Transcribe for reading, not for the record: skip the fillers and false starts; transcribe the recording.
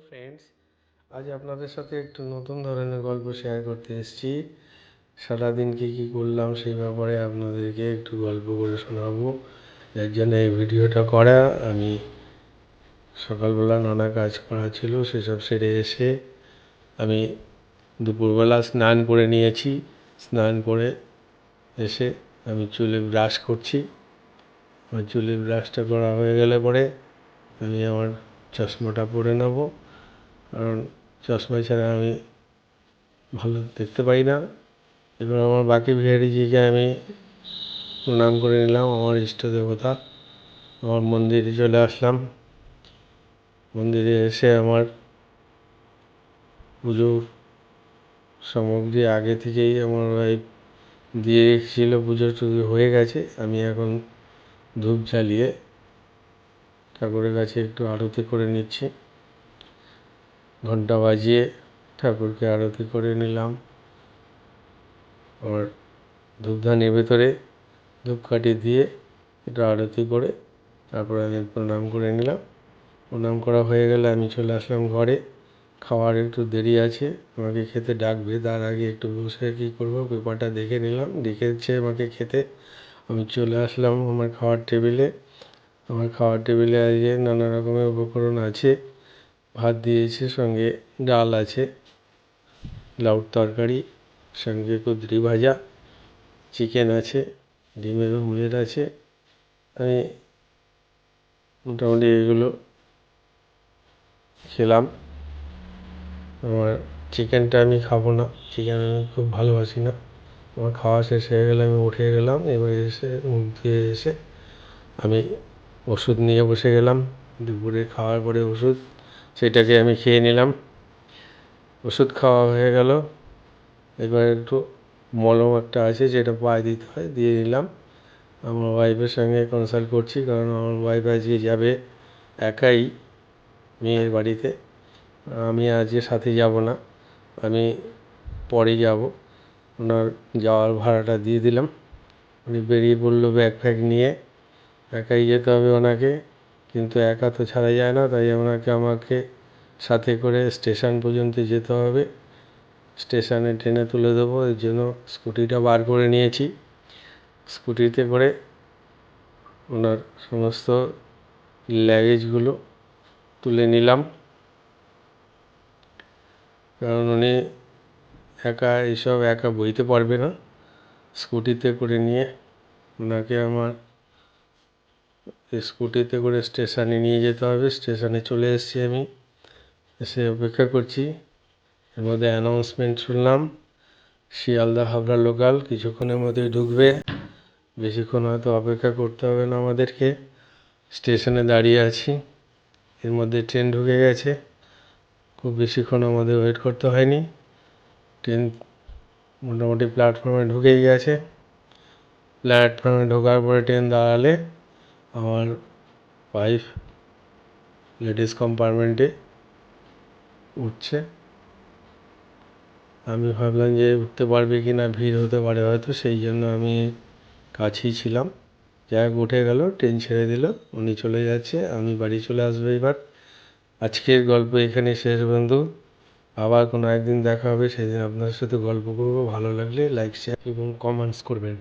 Friends, আজ আপনাদের সাথে একটু নতুন ধরনের গল্প শেয়ার করতে এসেছি। সারাদিন কী করলাম সেই ব্যাপারে আপনাদেরকে একটু গল্প করে শোনাবো। যার জন্য এই ভিডিওটা করা। আমি সকালবেলা নানা কাজ করা ছিল, সেসব সেরে এসে আমি দুপুরবেলা স্নান করে নিয়েছি। স্নান করে এসে আমি চুলে ব্রাশ করছি। আমার চুলে ব্রাশটা করা হয়ে গেলে পরে আমি আমার চশমাটা পরে নেব, কারণ চশমা ছাড়া আমি ভালো দেখতে পাই না। এবার আমার বাকি বিহারিজিকে আমি প্রণাম করে নিলাম, আমার ইষ্ট দেবতা। আমার মন্দিরে চলে আসলাম। মন্দিরে এসে আমার পুজোর সামগ্রী আগে থেকেই আমার ওয়াইফ দিয়ে রেখেছিল, পুজো টুজো হয়ে গেছে। আমি এখন ধূপ জ্বালিয়ে ঠাকুরের কাছে একটু আরতি করে নিচ্ছি। ঘন্টা বাজিয়ে ঠাকুরকে আরতি করে নিলাম। আমার ধূপদানির ভেতরে ধূপকাঠি দিয়ে এটা আরতি করে তারপরে আমি প্রণাম করে নিলাম। প্রণাম করা হয়ে গেলে আমি চলে আসলাম ঘরে। খাওয়ার একটু দেরি আছে, আমাকে খেতে ডাকবে। তার আগে একটু বসে কী করবো পেপারটা দেখে নিলাম, ডেকেছে আমাকে খেতে। আমি চলে আসলাম আমার খাওয়ার টেবিলে। আমার খাওয়ার টেবিলে আজকে নানা রকমের উপকরণ আছে। ভাত দিয়েছে, সঙ্গে ডাল আছে, লাউর তরকারি, সঙ্গে কুঁদরি ভাজা, চিকেন আছে, ডিমের অমলেট আছে। আমি মোটামুটি এগুলো খেলাম। আমার চিকেনটা আমি খাবো না, চিকেন আমি খুব ভালোবাসি না। আমার খাওয়া শেষ হয়ে গেলে আমি উঠে গেলাম। এবার এসে মুখ ধুয়ে এসে আমি ওষুধ নিয়ে বসে গেলাম। দুপুরে খাওয়ার পরে ওষুধ, সেটাকে আমি খেয়ে নিলাম। ওষুধ খাওয়া হয়ে গেল। এবার একটু মলম একটা আছে, যেটা পায়ে দিতে হয়, দিয়ে নিলাম। আমার ওয়াইফের সঙ্গে কনসাল্ট করছি, কারণ আমার ওয়াইফ আজকে যাবে একাই মেয়ের বাড়িতে। আমি আজকে সাথে যাব না, আমি পরে যাব। ওনার যাওয়ার ভাড়াটা দিয়ে দিলাম। উনি বেরিয়ে পড়লো ব্যাগ ফ্যাগ নিয়ে। একাই যেতে হবে ওনাকে, কিন্তু একা তো ছাড়া যায় না, তাই আমাকে সাথে করে স্টেশন পর্যন্ত যেতে হবে। স্টেশনে ট্রেনে তুলে দেবো, এর জন্য স্কুটিটা বার করে নিয়েছি। স্কুটিতে করে ওনার সমস্ত লাগেজগুলো তুলে নিলাম, কারণ উনি একা বইতে পারবে না। স্কুটিতে করে নিয়ে ওনাকে আমার স্কুটিতে করে স্টেশনে নিয়ে যেতে হবে। স্টেশনে চলে এসেছি আমি, এসে অপেক্ষা করছি। এর মধ্যে অ্যানাউন্সমেন্ট শুনলাম, শিয়ালদা হাবড়া লোকাল কিছুক্ষণের মধ্যেই ঢুকবে। বেশিক্ষণ হয়তো অপেক্ষা করতে হবে না আমাদেরকে। স্টেশনে দাঁড়িয়ে আছি, এর মধ্যে ট্রেন ঢুকে গেছে। খুব বেশিক্ষণ আমাদের ওয়েট করতে হয়নি, ট্রেন মোটামুটি প্ল্যাটফর্মে ঢুকেই গেছে। প্ল্যাটফর্মে ঢোকার পরে ট্রেন দাঁড়ালে আমার ওয়াইফ লেডিস কম্পার্টমেন্টে উঠছে। আমি ভাবলাম যে উঠতে পারবে কি না, ভিড় হতে পারে হয়তো, সেই জন্য আমি কাছেই ছিলাম। যাই হোক, উঠে গেল, ট্রেন ছেড়ে দিল, উনি চলে যাচ্ছে, আমি বাড়ি চলে আসবো এবার। আজকের গল্প এখানে শেষ বন্ধু। আবার কোনো একদিন দেখা হবে, সেদিন আপনার সাথে গল্প করবো। ভালো লাগলে লাইক শেয়ার এবং কমেন্টস করবেন।